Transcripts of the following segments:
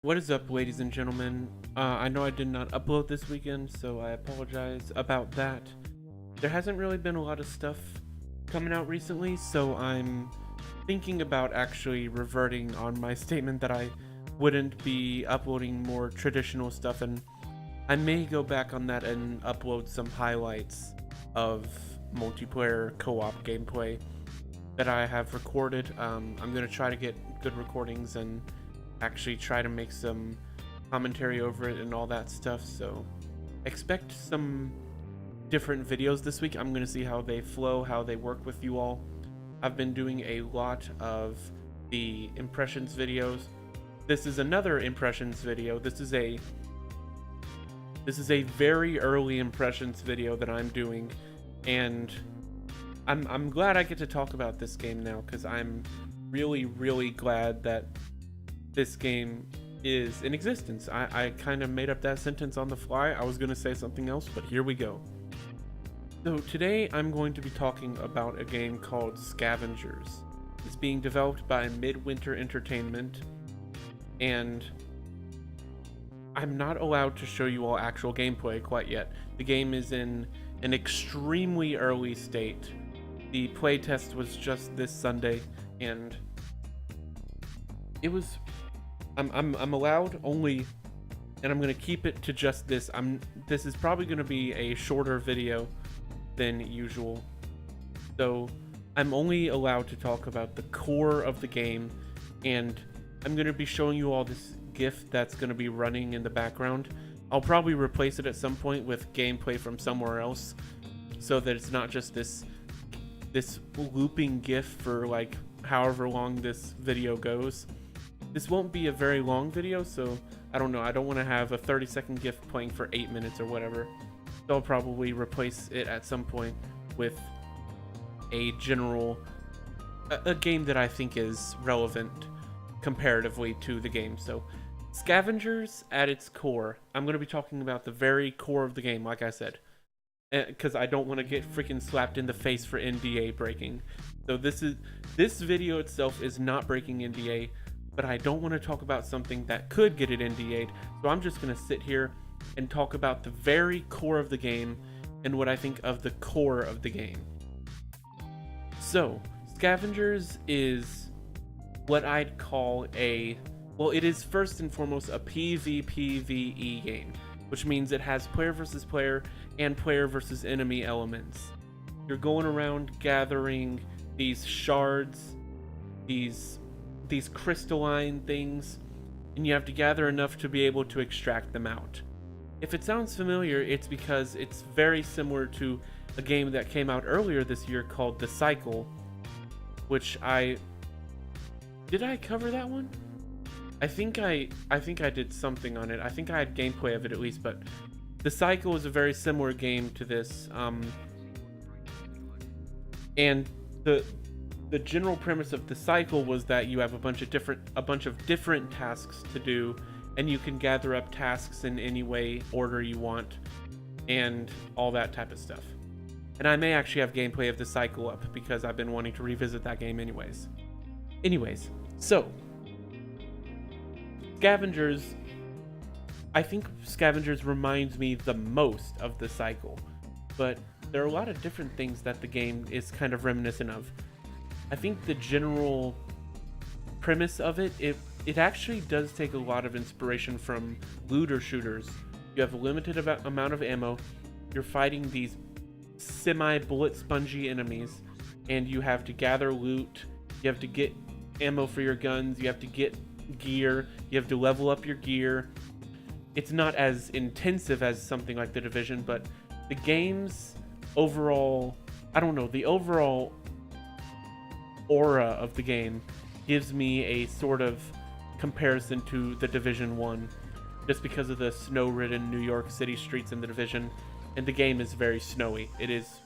What is up, ladies and gentlemen? I know I did not upload this weekend, so I apologize about that. There hasn't really been a lot of stuff coming out recently, so I'm thinking about actually reverting on my statement that I wouldn't be uploading more traditional stuff, and I may go back on that and upload some highlights of multiplayer co-op gameplay that I have recorded. I'm going to try to get good recordings and actually try to make some commentary over it and all that stuff, so expect some different videos this week. I'm going to see how they flow, how they work with you all. I've been doing a lot of the impressions videos. This is another impressions video. This is a very early impressions video that I'm doing, and I'm glad I get to talk about this game now, because I'm really glad that this game is in existence. I kind of made up that sentence on the fly. I was going to say something else, but here we go. So today I'm going to be talking about a game called Scavengers. It's being developed by Midwinter Entertainment, and I'm not allowed to show you all actual gameplay quite yet. The game is in an extremely early state. The playtest was just this Sunday, and it was I'm allowed only, and I'm gonna keep it to just this. This is probably gonna be a shorter video than usual, so I'm only allowed to talk about the core of the game, and I'm gonna be showing you all this GIF that's gonna be running in the background. I'll probably replace it at some point with gameplay from somewhere else, so that it's not just this looping GIF for like however long this video goes. This won't be a very long video, so I don't know. I don't want to have a 30-second GIF playing for 8 minutes or whatever. So I'll probably replace it at some point with a game that I think is relevant comparatively to the game. So Scavengers at its core, I'm going to be talking about the very core of the game, like I said, because I don't want to get freaking slapped in the face for NDA breaking. So this video itself is not breaking NDA, but I don't want to talk about something that could get it NDA'd, so I'm just going to sit here and talk about the very core of the game and what I think of the core of the game. So, Scavengers is what I'd call it is first and foremost a PvPvE game, which means it has player versus player and player versus enemy elements. You're going around gathering these shards, these crystalline things, and you have to gather enough to be able to extract them out. If it sounds familiar, it's because it's very similar to a game that came out earlier this year called The Cycle, which did I cover that one? I think I did something on it. I think I had gameplay of it at least, but The Cycle is a very similar game to this, and the general premise of The Cycle was that you have a bunch of different tasks to do, and you can gather up tasks in any way order you want and all that type of stuff. And I may actually have gameplay of The Cycle up because I've been wanting to revisit that game anyways. So Scavengers, I think Scavengers reminds me the most of The Cycle, but there are a lot of different things that the game is kind of reminiscent of. I think the general premise of it actually does take a lot of inspiration from looter shooters. You have a limited amount of ammo, you're fighting these semi-bullet spongy enemies, and you have to gather loot, you have to get ammo for your guns, you have to get gear, you have to level up your gear. It's not as intensive as something like The Division, but the game's overall, the overall aura of the game gives me a sort of comparison to The Division 1, just because of the snow-ridden New York City streets in The Division, and the game is very snowy. It is,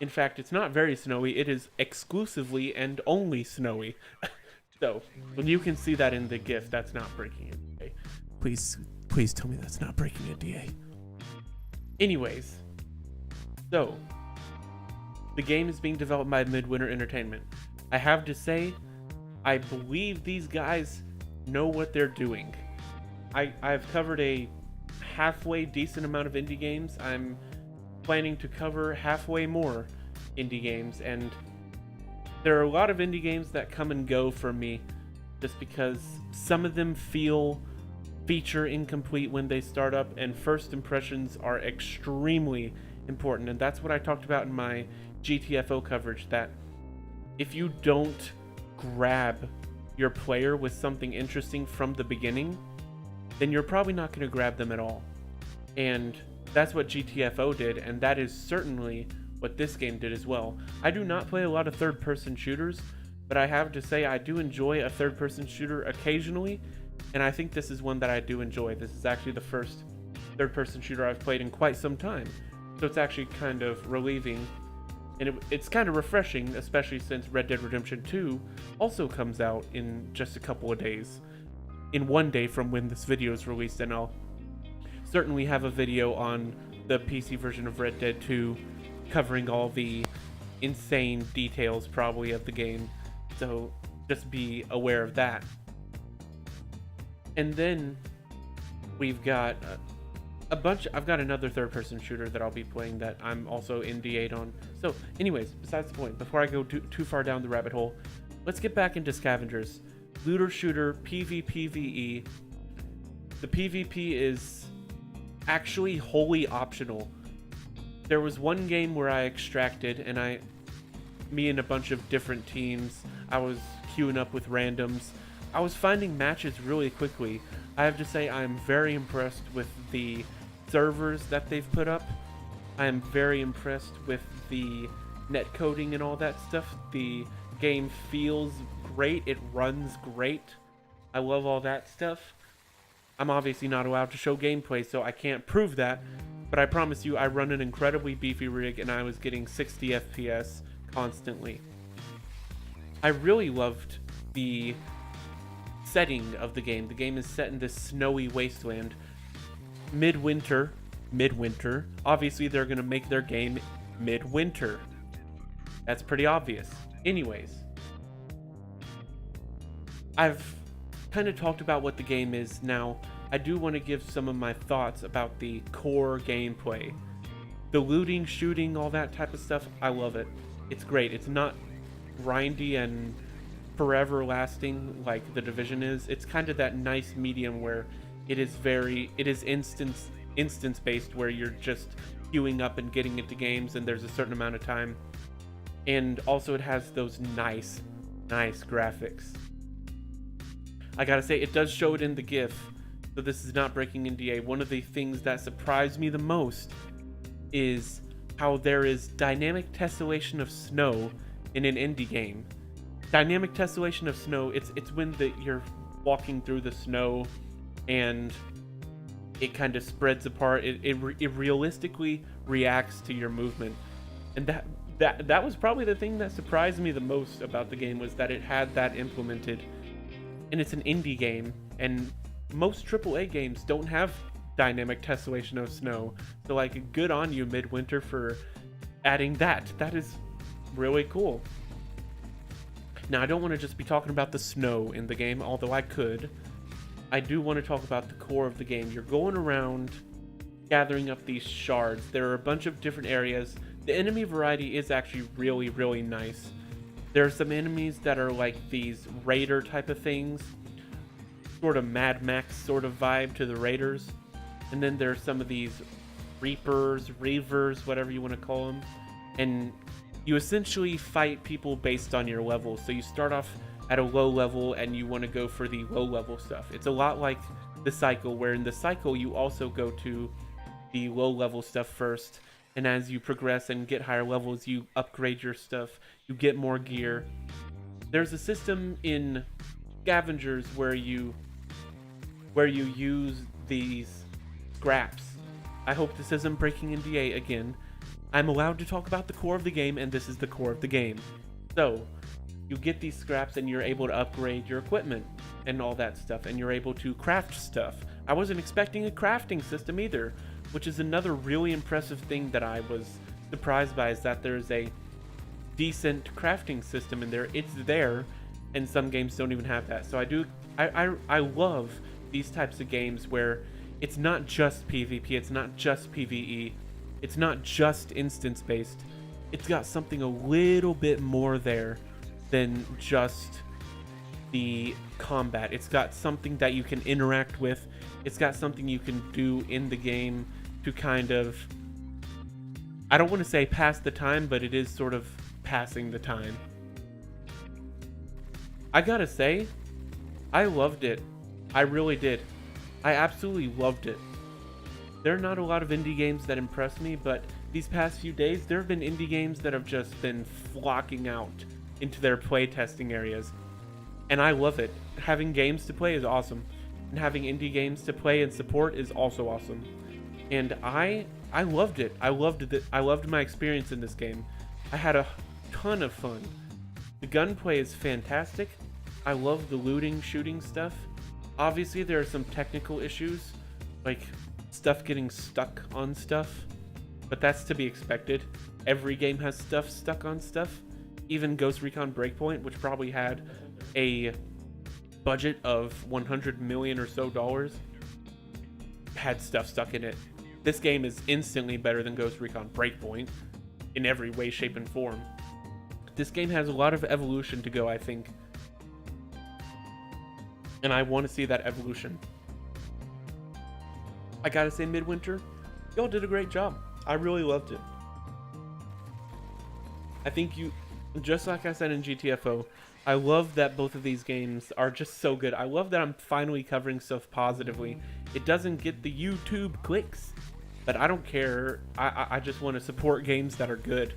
in fact, it's not very snowy, it is exclusively and only snowy. So, when you can see that in the GIF, that's not breaking NDA. Please tell me that's not breaking NDA. Anyways, so the game is being developed by Midwinter Entertainment. I have to say, I believe these guys know what they're doing. I've covered a halfway decent amount of indie games. I'm planning to cover halfway more indie games, and there are a lot of indie games that come and go for me just because some of them feel feature incomplete when they start up, and first impressions are extremely important. And that's what I talked about in my GTFO coverage, that if you don't grab your player with something interesting from the beginning, then you're probably not going to grab them at all. And that's what GTFO did, and that is certainly what this game did as well. I do not play a lot of third-person shooters, but I have to say I do enjoy a third-person shooter occasionally, and I think this is one that I do enjoy. This is actually the first third-person shooter I've played in quite some time, so it's actually kind of relieving, and it's kind of refreshing, especially since Red Dead Redemption 2 also comes out in just a couple of days, in one day from when this video is released, and I'll certainly have a video on the PC version of Red Dead 2 covering all the insane details probably of the game, so just be aware of that. And then we've got I've got another third-person shooter that I'll be playing that I'm also NDA'd on. So anyways, besides the point, before I go too far down the rabbit hole, let's get back into Scavengers. Looter shooter, PvPvE. The PvP is actually wholly optional. There was one game where I extracted, and me and a bunch of different teams, I was queuing up with randoms. I was finding matches really quickly. I have to say I'm very impressed with the servers that they've put up. I am very impressed with the netcoding and all that stuff. The game feels great. It runs great. I love all that stuff. I'm obviously not allowed to show gameplay, so I can't prove that, but I promise you I run an incredibly beefy rig and I was getting 60 FPS constantly. I really loved the setting of the game. The game is set in this snowy wasteland. Midwinter. Obviously they're going to make their game midwinter. That's pretty obvious. Anyways, I've kind of talked about what the game is. Now, I do want to give some of my thoughts about the core gameplay. The looting, shooting, all that type of stuff, I love it. It's great. It's not grindy and forever lasting like The Division is. It's kind of that nice medium where it is instance based, where you're just queuing up and getting into games and there's a certain amount of time. And also it has those nice graphics. I gotta say, it does show it in the GIF, so this is not breaking NDA. One of the things that surprised me the most is how there is dynamic tessellation of snow in an indie game. Dynamic tessellation of snow, it's when you're walking through the snow and it kind of spreads apart. It realistically reacts to your movement. And that was probably the thing that surprised me the most about the game, was that it had that implemented. And it's an indie game, and most AAA games don't have dynamic tessellation of snow. So like, good on you, Midwinter, for adding that. That is really cool. Now, I don't want to just be talking about the snow in the game, although I could. I do want to talk about the core of the game. You're going around gathering up these shards. There are a bunch of different areas. The enemy variety is actually really nice. There are some enemies that are like these raider type of things, sort of Mad Max sort of vibe to the raiders. And then there's some of these reapers, whatever you want to call them. And you essentially fight people based on your level. So you start off at a low level and you want to go for the low level stuff. It's a lot like the cycle, where in the cycle you also go to the low level stuff first. And as you progress and get higher levels, you upgrade your stuff, you get more gear. There's a system in Scavengers where you use these scraps. I hope this isn't breaking NDA again. I'm allowed to talk about the core of the game, and this is the core of the game. So, you get these scraps and you're able to upgrade your equipment and all that stuff, and you're able to craft stuff. I wasn't expecting a crafting system either, which is another really impressive thing that I was surprised by, is that there's a decent crafting system in there. It's there, and some games don't even have that. So I love these types of games where it's not just PvP, it's not just PvE, it's not just instance based. It's got something a little bit more there than just the combat. It's got something that you can interact with. It's got something you can do in the game to kind of, I don't want to say pass the time, but it is sort of passing the time. I gotta say, I loved it. I really did. I absolutely loved it. There are not a lot of indie games that impress me, but these past few days, there have been indie games that have just been flocking out into their playtesting areas. And I love it. Having games to play is awesome. And having indie games to play and support is also awesome. And I loved it. I loved my experience in this game. I had a ton of fun. The gunplay is fantastic. I love the looting, shooting stuff. Obviously, there are some technical issues, like stuff getting stuck on stuff, but that's to be expected. Every game has stuff stuck on stuff. Even Ghost Recon Breakpoint, which probably had a budget of $100 million or so dollars, had stuff stuck in it. This game is instantly better than Ghost Recon Breakpoint in every way, shape, and form. This game has a lot of evolution to go, I think. And I want to see that evolution. I gotta say, Midwinter, y'all did a great job. I really loved it. I think you, just like I said in GTFO, I love that both of these games are just so good. I love that I'm finally covering stuff positively. It doesn't get the YouTube clicks, but I don't care. I just want to support games that are good.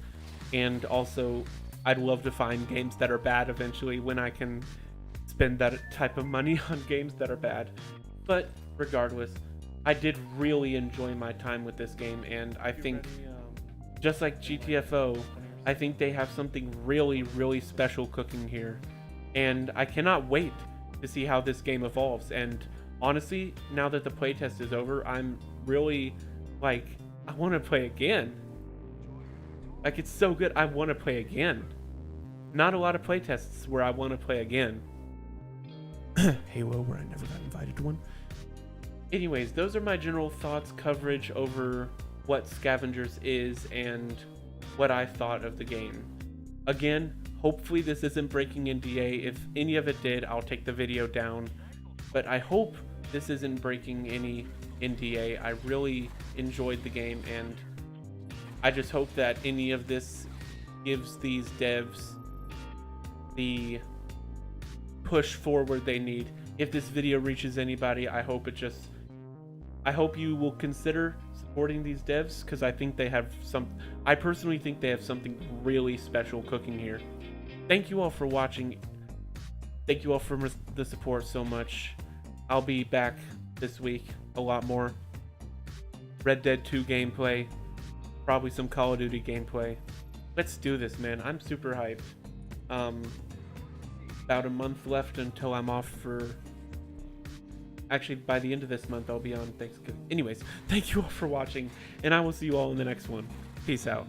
And also, I'd love to find games that are bad eventually when I can spend that type of money on games that are bad. But regardless, I did really enjoy my time with this game, and I think, just like GTFO, I think they have something really, really special cooking here. And I cannot wait to see how this game evolves. And honestly, now that the playtest is over, I'm really, like, I want to play again. Like, it's so good, I want to play again. Not a lot of playtests where I want to play again. Halo, where I never got invited to one. Anyways, those are my general thoughts, coverage over what Scavengers is and what I thought of the game. Again, hopefully this isn't breaking NDA. If any of it did, I'll take the video down. But I hope this isn't breaking any NDA. I really enjoyed the game, and I just hope that any of this gives these devs the push forward they need. If this video reaches anybody, I hope you will consider supporting these devs, because I think they have I personally think they have something really special cooking here. Thank you all for watching. Thank you all for the support so much. I'll be back this week, a lot more Red Dead 2 gameplay, probably some Call of Duty gameplay. Let's do this, man. I'm super hyped. About a month left until I'm off for... Actually, by the end of this month, I'll be on Thanksgiving. Anyways, thank you all for watching, and I will see you all in the next one. Peace out.